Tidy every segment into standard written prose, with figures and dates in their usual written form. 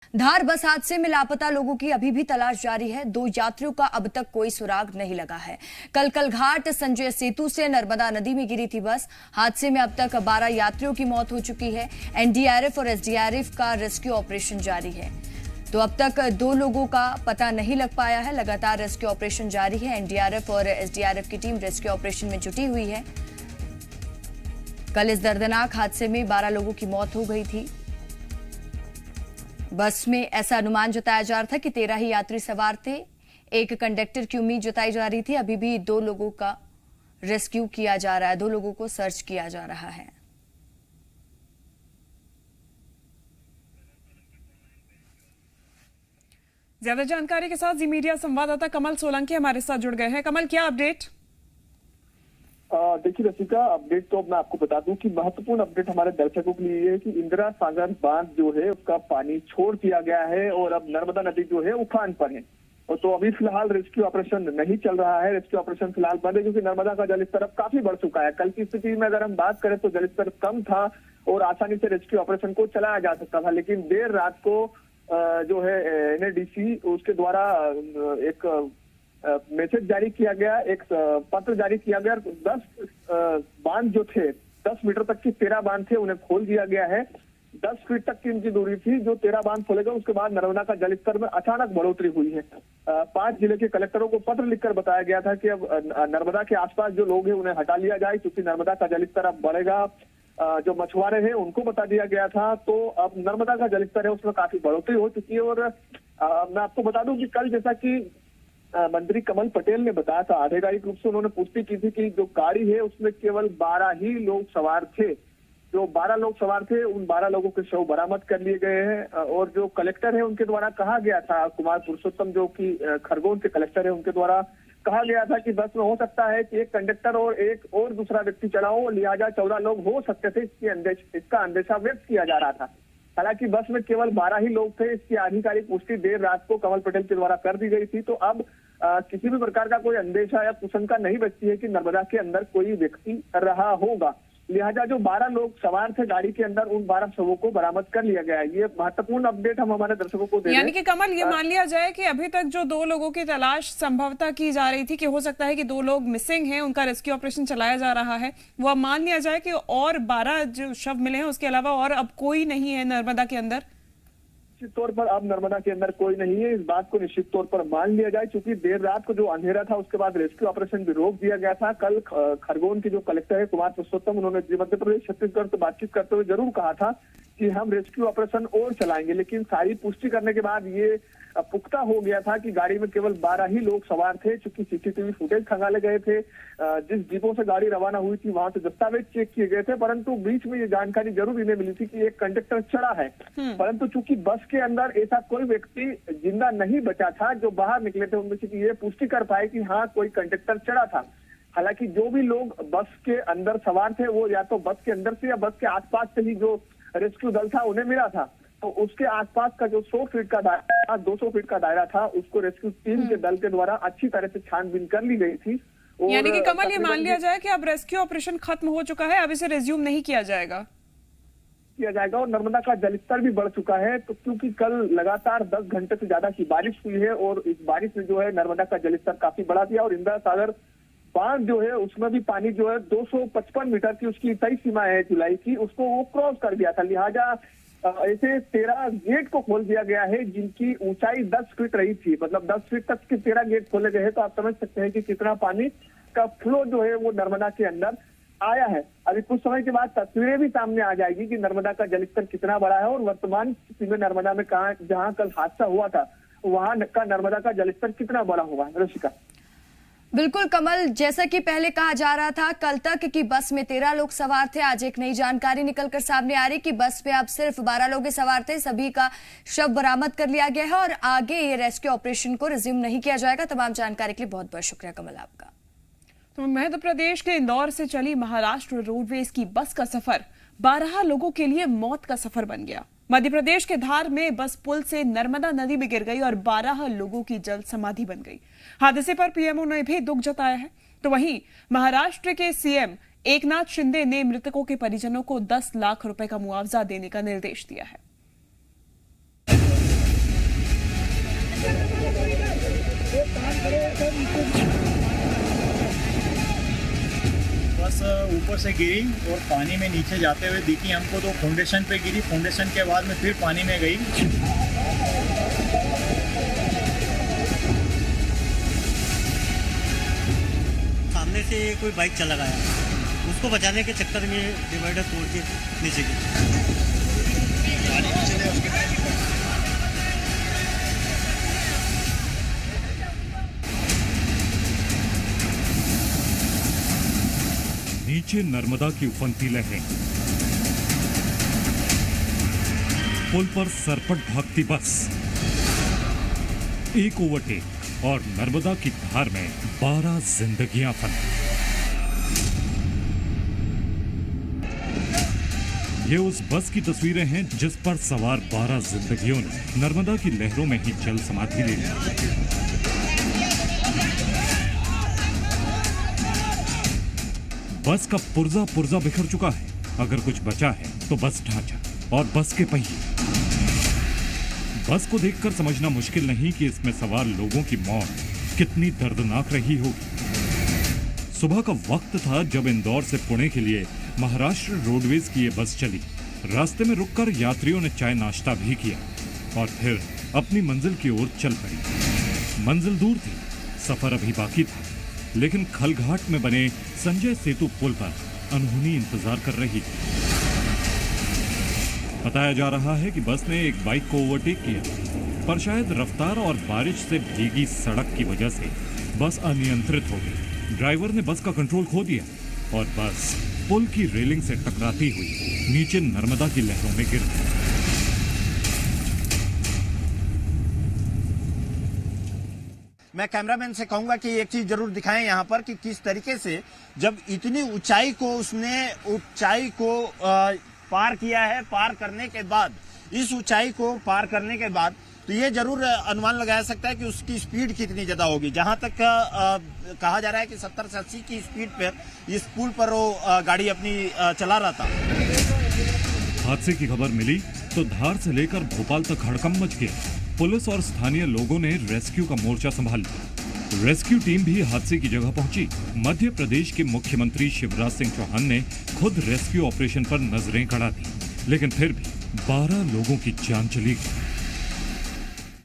धार बस हादसे में लापता लोगों की अभी भी तलाश जारी है। 2 यात्रियों का अब तक कोई सुराग नहीं लगा है। कल घाट संजय सेतु से नर्मदा नदी में गिरी थी बस। हादसे में अब तक 12 यात्रियों की मौत हो चुकी है। एनडीआरएफ और एसडीआरएफ का रेस्क्यू ऑपरेशन जारी है। तो अब तक 2 लोगों का पता नहीं लग पाया है। लगातार रेस्क्यू ऑपरेशन जारी है। एनडीआरएफ और एसडीआरएफ की टीम रेस्क्यू ऑपरेशन में जुटी हुई है। कल इस दर्दनाक हादसे में 12 लोगों की मौत हो गई थी। बस में ऐसा अनुमान जताया जा रहा था कि 13 ही यात्री सवार थे। एक कंडक्टर की उम्मीद जताई जा रही थी। अभी भी 2 लोगों का रेस्क्यू किया जा रहा है। 2 लोगों को सर्च किया जा रहा है। ज्यादा जानकारी के साथ जी मीडिया संवाददाता कमल सोलंकी हमारे साथ जुड़ गए हैं। कमल, क्या अपडेट? देखिए रसिका, अपडेट तो मैं आपको बता दूं कि महत्वपूर्ण अपडेट हमारे दर्शकों के लिए है कि इंदिरा सागर बांध जो है उसका पानी छोड़ दिया गया है और अब नर्मदा नदी जो है उफान पर है। और तो अभी फिलहाल रेस्क्यू ऑपरेशन नहीं चल रहा है। रेस्क्यू ऑपरेशन फिलहाल बंद है क्योंकि नर्मदा का जलस्तर अब काफी बढ़ चुका है। कल की स्थिति में अगर हम बात करें तो जलस्तर कम था और आसानी से रेस्क्यू ऑपरेशन को चलाया जा सकता था, लेकिन देर रात को जो है एनएडीसी उसके द्वारा एक मैसेज जारी किया गया, एक पत्र जारी किया गया। 10 बांध जो थे 10 मीटर तक की 13 बांध थे उन्हें खोल दिया गया है। 10 फीट तक की इनकी दूरी थी। जो 13 बांध खोले गए उसके बाद नर्मदा का जलस्तर में अचानक बढ़ोतरी हुई है। 5 जिले के कलेक्टरों को पत्र लिखकर बताया गया था कि अब नर्मदा के आसपास जो लोग हैं उन्हें हटा लिया जाए क्योंकि नर्मदा का जलस्तर अब बढ़ेगा। जो मछुआरे हैं उनको बता दिया गया था। तो अब नर्मदा का जलस्तर है उसमें काफी बढ़ोतरी हो चुकी है। और मैं आपको बता दूं कि कल जैसा कि मंत्री कमल पटेल ने बताया था, आधिकारिक रूप से उन्होंने पुष्टि की थी कि जो गाड़ी है उसमें केवल 12 ही लोग सवार थे। जो 12 लोग सवार थे उन 12 लोगों के शव बरामद कर लिए गए हैं। और जो कलेक्टर है उनके द्वारा कहा गया था, कुमार पुरुषोत्तम जो कि खरगोन के कलेक्टर है, उनके द्वारा कहा गया था कि बस में हो सकता है कि एक कंडक्टर और एक और दूसरा व्यक्ति चला हो, लिहाजा 14 लोग हो सकते थे। इसका अंदेशा व्यक्त किया जा रहा था। हालांकि बस में केवल 12 ही लोग थे। इसकी आधिकारिक पुष्टि देर रात को कमल पटेल के द्वारा कर दी गई थी। तो अब किसी भी प्रकार का कोई अंदेशा या कुशंका नहीं बचती है कि नर्मदा के अंदर कोई व्यक्ति रहा होगा। लिहाजा जो 12 लोग सवार थे गाड़ी के अंदर उन 12 शवों को बरामद कर लिया गया है। ये महत्वपूर्ण अपडेट हम हमारे दर्शकों को दे रहे हैं। यानी कि कमल, ये मान लिया जाए कि अभी तक जो 2 लोगों की तलाश संभवतः की जा रही थी कि हो सकता है कि 2 लोग मिसिंग हैं, उनका रेस्क्यू ऑपरेशन चलाया जा रहा है, वो अब मान लिया जाए कि और 12 जो शव मिले हैं उसके अलावा और अब कोई नहीं है नर्मदा के अंदर। निश्चित तौर पर अब नर्मदा के अंदर कोई नहीं है, इस बात को निश्चित तौर पर मान लिया जाए। क्योंकि देर रात को जो अंधेरा था उसके बाद रेस्क्यू ऑपरेशन भी रोक दिया गया था। कल खरगोन के जो कलेक्टर है कुमार पुरुषोत्तम, उन्होंने मध्य प्रदेश छत्तीसगढ़ से बातचीत करते हुए जरूर कहा था कि हम रेस्क्यू ऑपरेशन और चलाएंगे, लेकिन सारी पुष्टि करने के बाद ये पुख्ता हो गया था कि गाड़ी में केवल 12 ही लोग सवार थे। चूंकि सीसीटीवी फुटेज खंगाले गए थे, जिस जीपों से गाड़ी रवाना हुई थी वहां से दस्तावेज चेक किए गए थे, परंतु बीच में ये जानकारी जरूर इन्हें मिली थी कि एक कंडक्टर चढ़ा है। परंतु चूंकि बस के अंदर ऐसा कोई व्यक्ति जिंदा नहीं बचा था, जो बाहर निकले थे उनमें से ये पुष्टि कर पाए कि हाँ कोई कंडक्टर चढ़ा था। हालांकि जो भी लोग बस के अंदर सवार थे वो या तो बस के अंदर से या बस के आसपास से ही जो रेस्क्यू दल था उन्हें मिला था। तो उसके आसपास का जो 100 फीट का दायरा, 200 फीट का दायरा था, उसको रेस्क्यू टीम के दल के द्वारा अच्छी तरह से छानबीन कर ली गई थी। यानी कि कमल, ये मान लिया जाए कि अब रेस्क्यू ऑपरेशन खत्म हो चुका है, अब इसे रिज्यूम नहीं किया जाएगा। और नर्मदा का जलस्तर भी बढ़ चुका है। तो क्योंकि कल लगातार 10 घंटे से ज्यादा की बारिश हुई है और इस बारिश में जो है नर्मदा का जलस्तर काफी बढ़ा दिया और इंदिरा सागर बांध जो है उसमें भी पानी जो है 255 मीटर की उसकी तय सीमा है जुलाई की, उसको वो क्रॉस कर दिया था। लिहाजा ऐसे 13 गेट को खोल दिया गया है जिनकी ऊंचाई 10 फीट रही थी। मतलब 10 फीट तक के 13 गेट खोले गए हैं। तो आप समझ सकते हैं कि कितना पानी का फ्लो जो है वो नर्मदा के अंदर आया है। अभी कुछ समय के बाद तस्वीरें भी सामने आ जाएगी कि नर्मदा का जलस्तर कितना बड़ा है और वर्तमान स्थिति में नर्मदा में कहा जहां कल हादसा हुआ था वहां का नर्मदा का जलस्तर कितना बड़ा हुआ है। रशिका, बिल्कुल कमल, जैसा कि पहले कहा जा रहा था कल तक कि बस में 13 लोग सवार थे, आज एक नई जानकारी निकलकर सामने आ रही कि बस में अब सिर्फ 12 लोग ही सवार थे। सभी का शव बरामद कर लिया गया है और आगे ये रेस्क्यू ऑपरेशन को रिज्यूम नहीं किया जाएगा। तमाम जानकारी के लिए बहुत बहुत शुक्रिया कमल आपका। तो मध्य प्रदेश के इंदौर से चली महाराष्ट्र रोडवेज की बस का सफर 12 लोगों के लिए मौत का सफर बन गया। मध्य प्रदेश के धार में बस पुल से नर्मदा नदी में गिर गई और 12 लोगों की जल समाधि बन गई। हादसे पर पीएमओ ने भी दुख जताया है। तो वहीं महाराष्ट्र के सीएम एकनाथ शिंदे ने मृतकों के परिजनों को 10 लाख रुपए का मुआवजा देने का निर्देश दिया है। बस ऊपर से गिरी और पानी में नीचे जाते हुए दिखी हमको, तो फाउंडेशन पे गिरी, फाउंडेशन के बाद में फिर पानी में गई। सामने से कोई बाइक चला गया, उसको बचाने के चक्कर में डिवाइडर तोड़ के नीचे गिरा। नीचे नर्मदा की उफनती लहरें, पुल पर सरपट भागती बस, एक ओवरटेक और नर्मदा की धार में 12 जिंदगियां फना। ये उस बस की तस्वीरें हैं जिस पर सवार 12 जिंदगियों ने नर्मदा की लहरों में ही जल समाधि ले ली। बस का पुर्जा बिखर चुका है, अगर कुछ बचा है तो बस ढांचा और बस के पहिए। बस को देखकर समझना मुश्किल नहीं कि इसमें सवार लोगों की मौत कितनी दर्दनाक रही होगी। सुबह का वक्त था जब इंदौर से पुणे के लिए महाराष्ट्र रोडवेज की ये बस चली। रास्ते में रुककर यात्रियों ने चाय नाश्ता भी किया और फिर अपनी मंजिल की ओर चल पड़ी। मंजिल दूर थी, सफर अभी बाकी था, लेकिन खलघाट में बने संजय सेतु पुल पर अनहोनी इंतजार कर रही थी। बताया जा रहा है कि बस ने एक बाइक को ओवरटेक किया, पर शायद रफ्तार और बारिश से भीगी सड़क की वजह से बस अनियंत्रित हो गई। ड्राइवर ने बस का कंट्रोल खो दिया और बस पुल की रेलिंग से टकराती हुई नीचे नर्मदा की लहरों में गिर गई। मैं कैमरामैन से कहूंगा कि एक चीज जरूर दिखाएं यहाँ पर कि किस तरीके से जब इतनी ऊंचाई को पार किया है, पार करने के बाद, इस ऊंचाई को पार करने के बाद तो ये जरूर अनुमान लगाया सकता है कि उसकी स्पीड कितनी ज्यादा होगी। जहां तक कहा जा रहा है कि 70 से 80 की स्पीड पर इस पुल पर वो गाड़ी अपनी चला रहा था। हादसे की खबर मिली तो धार से लेकर भोपाल तक हड़कंप मच गया। पुलिस और स्थानीय लोगों ने रेस्क्यू का मोर्चा संभाल लिया। रेस्क्यू टीम भी हादसे की जगह पहुंची। मध्य प्रदेश के मुख्यमंत्री शिवराज सिंह चौहान ने खुद रेस्क्यू ऑपरेशन पर नजरें गड़ा दी, लेकिन फिर भी 12 लोगों की जान चली गई।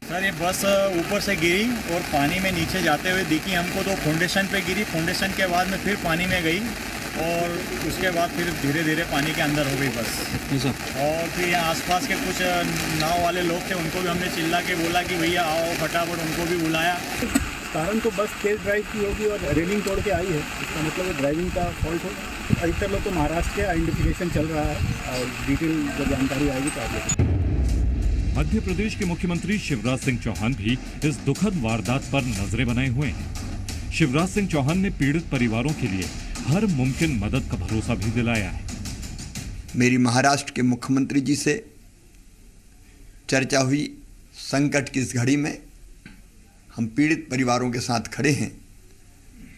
सर ये बस ऊपर से गिरी और पानी में नीचे जाते हुए दिखी हमको, तो फाउंडेशन पे गिरी, फाउंडेशन के बाद में फिर पानी में गई और उसके बाद फिर धीरे धीरे पानी के अंदर हो गई बस। और फिर यहाँ आसपास के कुछ नाव वाले लोग थे, उनको भी हमने चिल्ला के बोला कि भैया आओ फटाफट, उनको भी बुलाया। कारण तो बस तेज ड्राइव की होगी और रेलिंग तोड़ के आई है, इसका मतलब ड्राइविंग का फॉल्ट हो। अधिकतर लोग तो महाराष्ट्र के आइडेंटिफिकेशन चल रहा है और डिटेल जब जानकारी आएगी तो आप। मध्य प्रदेश के मुख्यमंत्री शिवराज सिंह चौहान भी इस दुखद वारदात पर नजरें बनाए हुए हैं। शिवराज सिंह चौहान ने पीड़ित परिवारों के लिए हर मुमकिन मदद का भरोसा भी दिलाया है। मेरी महाराष्ट्र के मुख्यमंत्री जी से चर्चा हुई। संकट की इस घड़ी में हम पीड़ित परिवारों के साथ खड़े हैं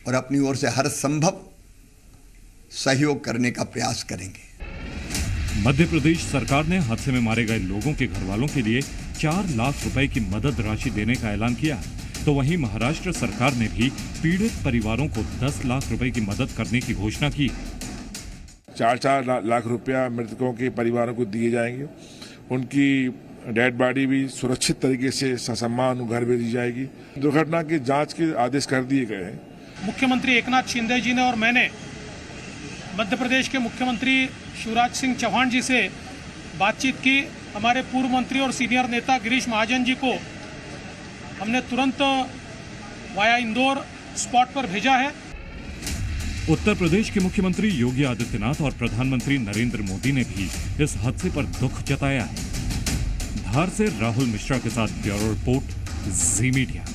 और अपनी ओर से हर संभव सहयोग करने का प्रयास करेंगे। मध्य प्रदेश सरकार ने हादसे में मारे गए लोगों के घर वालों के लिए 4 लाख रुपए की मदद राशि देने का ऐलान किया, तो वहीं महाराष्ट्र सरकार ने भी पीड़ित परिवारों को 10 लाख रुपए की मदद करने की घोषणा की। 4 लाख रुपया मृतकों के परिवारों को दिए जाएंगे। उनकी डेड बॉडी भी सुरक्षित तरीके से ससम्मान घर भेजी जाएगी। दुर्घटना की जांच के आदेश कर दिए गए हैं। मुख्यमंत्री एकनाथ शिंदे जी ने और मैंने मध्य प्रदेश के मुख्यमंत्री शिवराज सिंह चौहान जी से बातचीत की। हमारे पूर्व मंत्री और सीनियर नेता गिरीश महाजन जी को हमने तुरंत वाया इंदौर स्पॉट पर भेजा है। उत्तर प्रदेश के मुख्यमंत्री योगी आदित्यनाथ और प्रधानमंत्री नरेंद्र मोदी ने भी इस हादसे पर दुख जताया है। धार से राहुल मिश्रा के साथ ब्यूरो रिपोर्ट, जी मीडिया।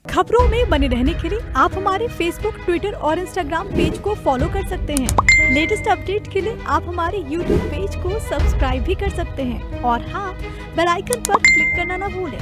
खबरों में बने रहने के लिए आप हमारे फेसबुक, ट्विटर और इंस्टाग्राम पेज को फॉलो कर सकते हैं। लेटेस्ट अपडेट के लिए आप हमारे यूट्यूब पेज को सब्सक्राइब भी कर सकते हैं और हाँ, बेल आइकन पर क्लिक करना ना भूलें।